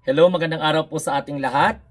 Hello, magandang araw po sa ating lahat.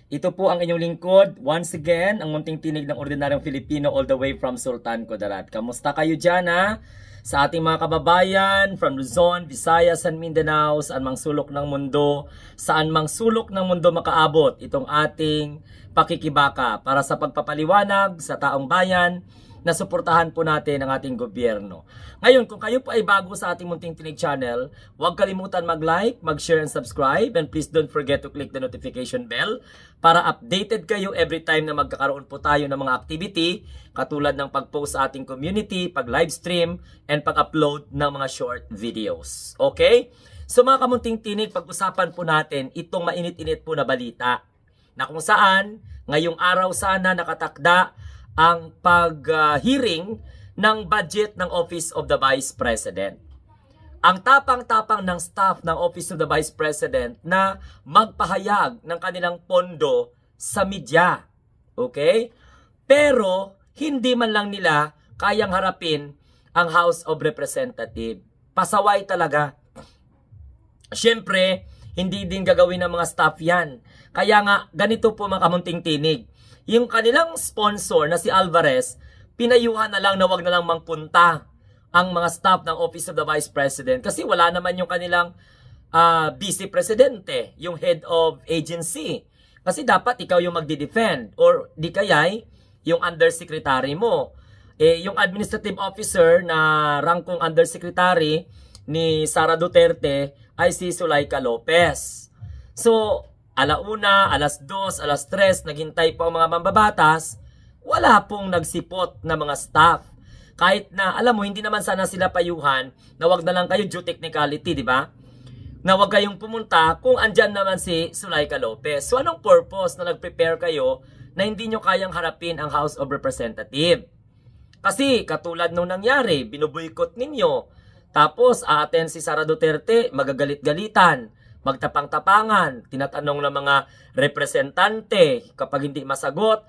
Ito po ang inyong lingkod. Once again, ang munting tinig ng ordinaryong Filipino all the way from Sultan Kudarat. Kamusta kayo dyan ha? Sa ating mga kababayan from Luzon, Visayas, and Mindanao, saan mang sulok ng mundo, saan mang sulok ng mundo makaabot itong ating pakikibaka para sa pagpapaliwanag sa taong bayan na suportahan po natin ang ating gobyerno. Ngayon, kung kayo po ay bago sa ating Munting Tinig channel, huwag kalimutan mag-like, mag-share, and subscribe. And please don't forget to click the notification bell para updated kayo every time na magkakaroon po tayo ng mga activity katulad ng pag-post sa ating community, pag-livestream, and pag-upload ng mga short videos. Okay? So mga kamunting tinig, pag-usapan po natin itong mainit-init po na balita na kung saan ngayong araw sana nakatakda ang pag-hearing ng budget ng Office of the Vice President. Ang tapang-tapang ng staff ng Office of the Vice President na magpahayag ng kanilang pondo sa media. Okay? Pero hindi man lang nila kayang harapin ang House of Representatives. Pasaway talaga. Siyempre, hindi din gagawin ng mga staff yan. Kaya nga, ganito po mga kamunting tinig. Yung kanilang sponsor na si Alvarez, pinayuhan na lang na wag na lang mangpunta ang mga staff ng Office of the Vice President kasi wala naman yung kanilang vice presidente, yung head of agency. Kasi dapat ikaw yung magdi-defend or di kaya'y yung undersecretary mo. Yung administrative officer na rangkong undersecretary ni Sara Duterte ay si Zuleika Lopez. So, alauna, alas 2, alas 3, naghintay po ang mga mambabatas, wala pong nagsipot na mga staff. Kahit na, alam mo, hindi naman sana sila payuhan na wag na lang kayo due technicality, di ba? Na wag kayong pumunta kung andyan naman si Zuleika Lopez. So, anong purpose na nag-prepare kayo na hindi nyo kayang harapin ang House of Representatives? Kasi, katulad nung nangyari, binuboykot ninyo. Tapos, aaten si Sara Duterte, magagalit-galitan, magtapang-tapangan, tinatanong ng mga representante, kapag hindi masagot,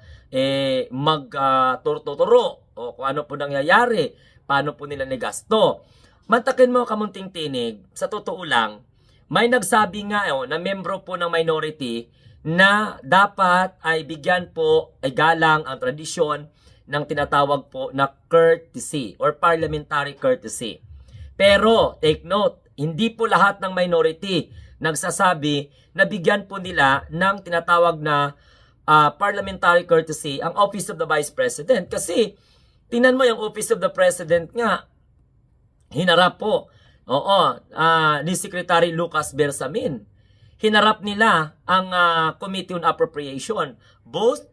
magturtuturo o kung ano po nangyayari, paano po nila negasto. Mantakin mo kamunting tinig, sa totoo lang, may nagsabi nga na membro po ng minority na dapat ay bigyan po ay galang ang tradisyon ng tinatawag po na courtesy or parliamentary courtesy. Pero, take note, hindi po lahat ng minority nagsasabi na bigyan po nila ng tinatawag na parliamentary courtesy ang Office of the Vice President. Kasi, tingnan mo yung Office of the President nga, hinarap po, ni Secretary Lucas Bersamin. Hinarap nila ang Committee on Appropriation, both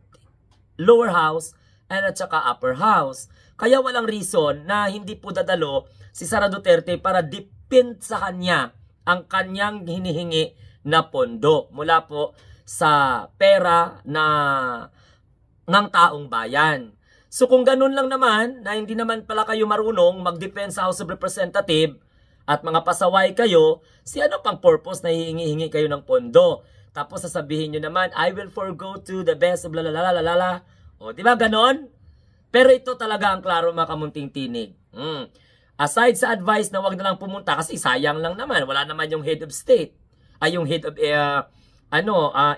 lower house and at saka upper house. Kaya walang reason na hindi po dadalo si Sara Duterte para depend sa kanya ang kanyang hinihingi na pondo mula po sa pera ng taong bayan. So kung ganun lang naman, na hindi naman pala kayo marunong mag-defend sa House of Representatives at mga pasaway kayo, si ano pang purpose na hihingi-hingi kayo ng pondo? Tapos sasabihin nyo naman, I will forgo to the best of lalalalalala. O, di ba ganon? Pero ito talaga ang klaro mga kamunting tinig. Aside sa advice na wag na lang pumunta kasi sayang lang naman, wala naman yung head of state, ay yung head of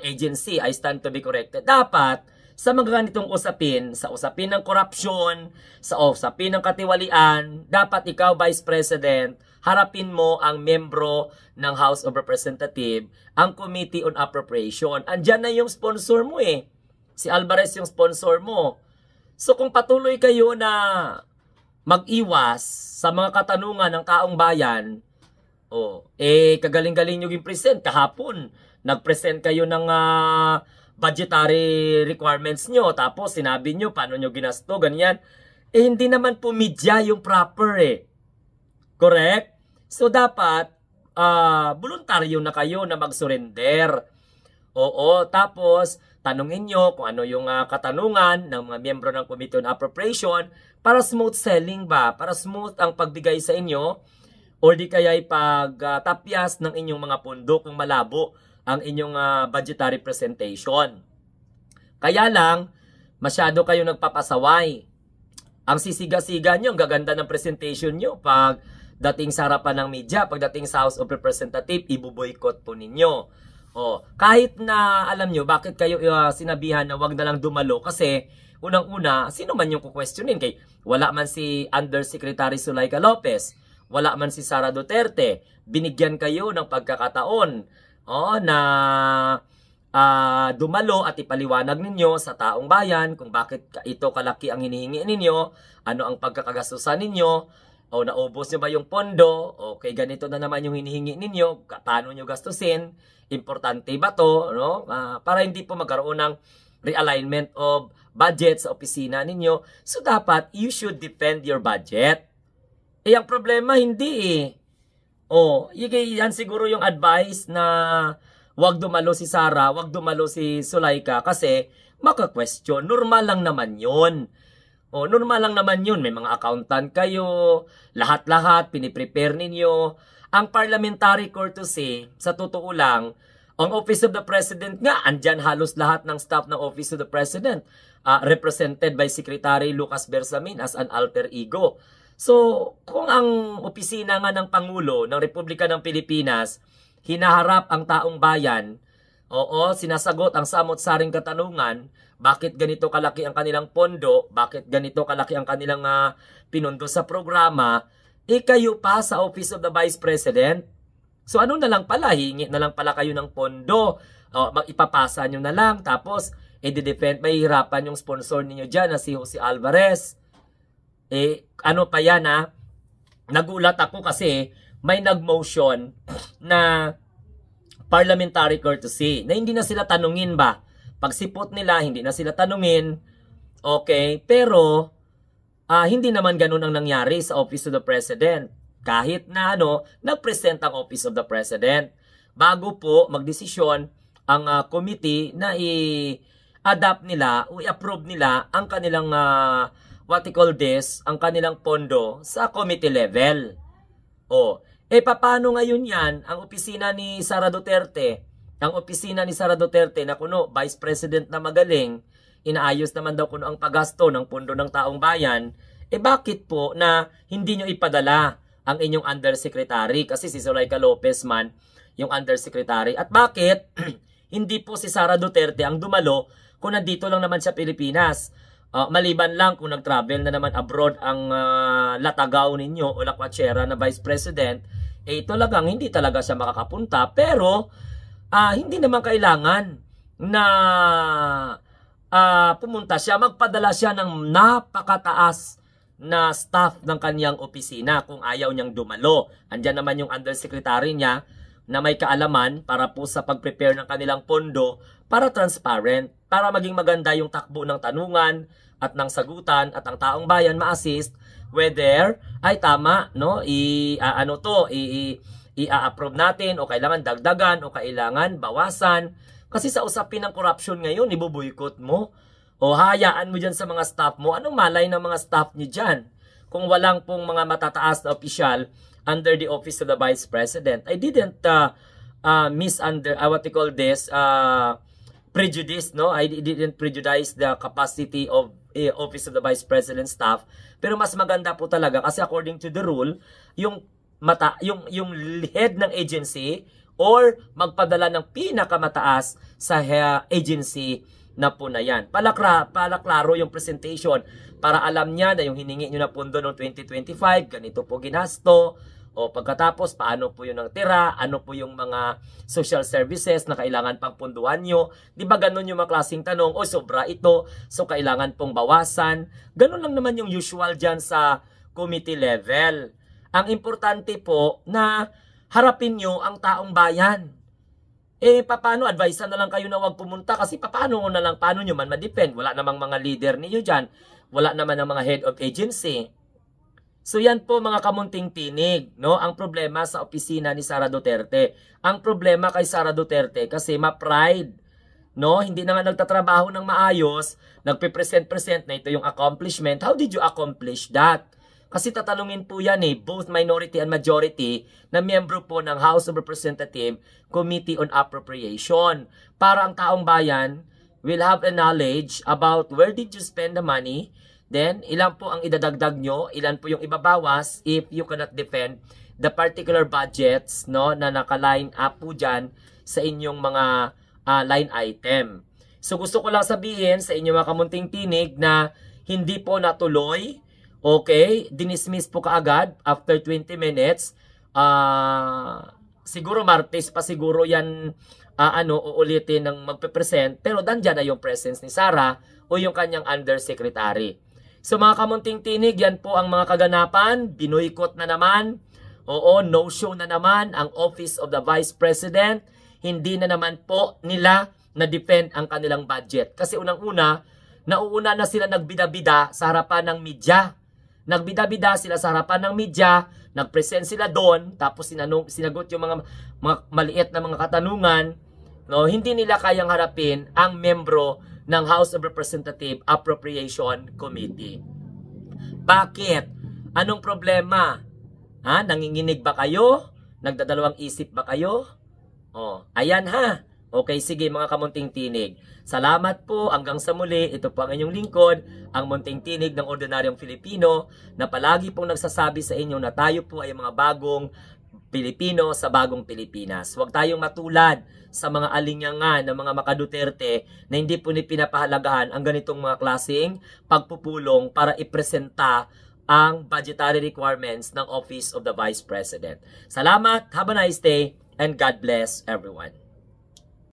agency, I stand to be corrected. Dapat sa mga ganitong usapin, sa usapin ng corruption, sa usapin ng katiwalian, dapat ikaw Vice President, harapin mo ang membro ng House of Representatives, ang Committee on Appropriation. Andyan na yung sponsor mo si Alvarez yung sponsor mo. So kung patuloy kayo na mag-iwas sa mga katanungan ng taong bayan, kagaling-galing nyo yung present. Kahapon, nag-present kayo ng budgetary requirements nyo, tapos sinabi nyo paano nyo ginasto, ganyan. Hindi naman po media yung proper Correct? So dapat, voluntaryo na kayo na mag-surrender. Tapos, tanungin nyo kung ano yung katanungan ng mga miyembro ng Committee on Appropriation para smooth selling ba? Para smooth ang pagbigay sa inyo o di kaya'y pagtapyas ng inyong mga pondo kung malabo ang inyong budgetary presentation. Kaya lang, masyado kayo nagpapasaway. Ang sisiga-siga nyo, ang gaganda ng presentation nyo pag dating sa harapan ng media, pagdating sa House of Representatives, ibuboykot po ninyo. Kahit na alam nyo bakit kayo sinabihan na wag na lang dumalo kasi unang-una, sino man yung kukwestiyonin kay wala man si Undersecretary Zuleika Lopez, wala man si Sara Duterte, binigyan kayo ng pagkakataon na dumalo at ipaliwanag ninyo sa taong bayan kung bakit ito kalaki ang hinihingi ninyo, ano ang pagkakagastusan ninyo, naubos nyo ba yung pondo, okay ganito na naman yung hinihingi ninyo, paano nyo gastusin, importante ba to, no? Para hindi po magkaroon ng realignment of budget sa opisina ninyo. So dapat you should defend your budget. Ang problema hindi yan siguro yung advice na wag dumalo si Sara, wag dumalo si Zuleika kasi maka-question. Normal lang naman yun. Normal lang naman yun. May mga accountant kayo, lahat-lahat, piniprepare ninyo. Ang parliamentary courtesy, sa totoo lang, ang Office of the President nga, andyan halos lahat ng staff ng Office of the President, represented by Secretary Lucas Bersamin as an alter ego. So, kung ang opisina nga ng Pangulo ng Republika ng Pilipinas, hinaharap ang taong bayan, sinasagot ang samot-saring katanungan, bakit ganito kalaki ang kanilang pondo, bakit ganito kalaki ang kanilang pinundo sa programa, kayo pa sa Office of the Vice President. So ano na lang pala, hingi na lang pala kayo ng pondo, ipapasa nyo na lang, tapos i-defend, mahihirapan yung sponsor ninyo dyan na si Jose Alvarez. Ano pa yan nagulat ako kasi may nag-motion na parliamentary courtesy na hindi na sila tanungin ba. Pagsipot nila, hindi na sila tanungin. Okay, pero hindi naman ganun ang nangyari sa Office of the President. Kahit na nag-present ang Office of the President bago po magdesisyon ang committee na i-adapt nila o i-approve nila ang kanilang ang kanilang pondo sa committee level. Paano ngayon yan ang opisina ni Sara Duterte? Ang opisina ni Sara Duterte na Vice President na magaling, inaayos naman daw ang paggasto ng pondo ng taong bayan, bakit po na hindi nyo ipadala ang inyong undersecretary? Kasi si Zuleika Lopez man yung undersecretary. At bakit hindi po si Sara Duterte ang dumalo kung nandito lang naman siya Pilipinas? Maliban lang kung nag-travel na naman abroad ang latagaw ninyo o lakwatsera na Vice President, talagang hindi talaga siya makakapunta. Pero hindi naman kailangan na pumunta siya, magpadala siya ng napakataas na staff ng kanyang opisina kung ayaw niyang dumalo. Andyan naman yung undersecretary niya na may kaalaman para po sa pag-prepare ng kanilang pondo para transparent, para maging maganda yung takbo ng tanungan at ng sagutan at ang taong bayan ma-assist whether ay tama i-approve natin o kailangan dagdagan o kailangan bawasan. Kasi sa usapin ng corruption ngayon, ibubuykot mo o hayaan mo dyan sa mga staff mo. Anong malay ng mga staff niyo dyan kung walang pong mga matataas na opisyal under the Office of the Vice President? I didn't prejudice, I didn't prejudice the capacity of Office of the Vice President staff. Pero mas maganda po talaga kasi according to the rule, yung head ng agency or magpadala ng pinakamataas sa agency na po na yan. Palaklaro yung presentation para alam niya na yung hiningi nyo na pondo noong 2025, ganito po ginasto. O pagkatapos, paano po yung tira, ano po yung mga social services na kailangan pang punduhan nyo. Di ba ganun yung mga klaseng tanong, sobra ito, so kailangan pong bawasan. Ganun lang naman yung usual dyan sa committee level. Ang importante po na harapin nyo ang taong bayan. Paano? Advisean na lang kayo na wag pumunta kasi paano nyo man ma-depend? Wala namang mga leader ninyo dyan. Wala naman ang mga head of agency. So yan po mga kamunting tinig, ang problema sa opisina ni Sara Duterte. Ang problema kay Sara Duterte kasi ma-pride, hindi na nga nagtatrabaho ng maayos, nagpe-present na ito yung accomplishment. How did you accomplish that? Kasi tatanungin po yan both minority and majority na miyembro po ng House of Representatives Committee on Appropriation. Para ang taong bayan will have a knowledge about where did you spend the money, then ilan po ang idadagdag nyo, ilan po yung ibabawas if you cannot defend the particular budgets, no, na naka-line up po dyan sa inyong mga line item. So gusto ko lang sabihin sa inyong mga kamunting tinig na hindi po natuloy. Okay, dinismiss po kaagad after 20 minutes. Siguro Martes pa siguro yan uulitin ng magpe-present, pero dandyan na yung presence ni Sara o yung kanyang undersecretary. So mga kamunting tinig, yan po ang mga kaganapan. Binoykot na naman. Oo, no show na naman ang Office of the Vice President. Hindi na naman po nila na-defend ang kanilang budget. Kasi unang-una, nauuna na sila nagbida-bida sa harapan ng media. Nagbida-bida sila sa harapan ng media, nag-present sila doon, tapos sinagot yung mga maliit na mga katanungan. No, hindi nila kayang harapin ang membro ng House of Representative Appropriation Committee. Bakit? Anong problema? Nanginginig ba kayo? Nagdadalawang isip ba kayo? Ayan ha. Okay, sige mga kamunting tinig. Salamat po hanggang sa muli. Ito po ang inyong lingkod, ang munting tinig ng ordinaryong Filipino na palagi pong nagsasabi sa inyo na tayo po ay mga bagong Pilipino sa bagong Pilipinas. Huwag tayong matulad sa mga alinyangan ng mga makaduterte na hindi po pinapahalagahan ang ganitong mga klaseng pagpupulong para ipresenta ang budgetary requirements ng Office of the Vice President. Salamat, have a nice day, and God bless everyone.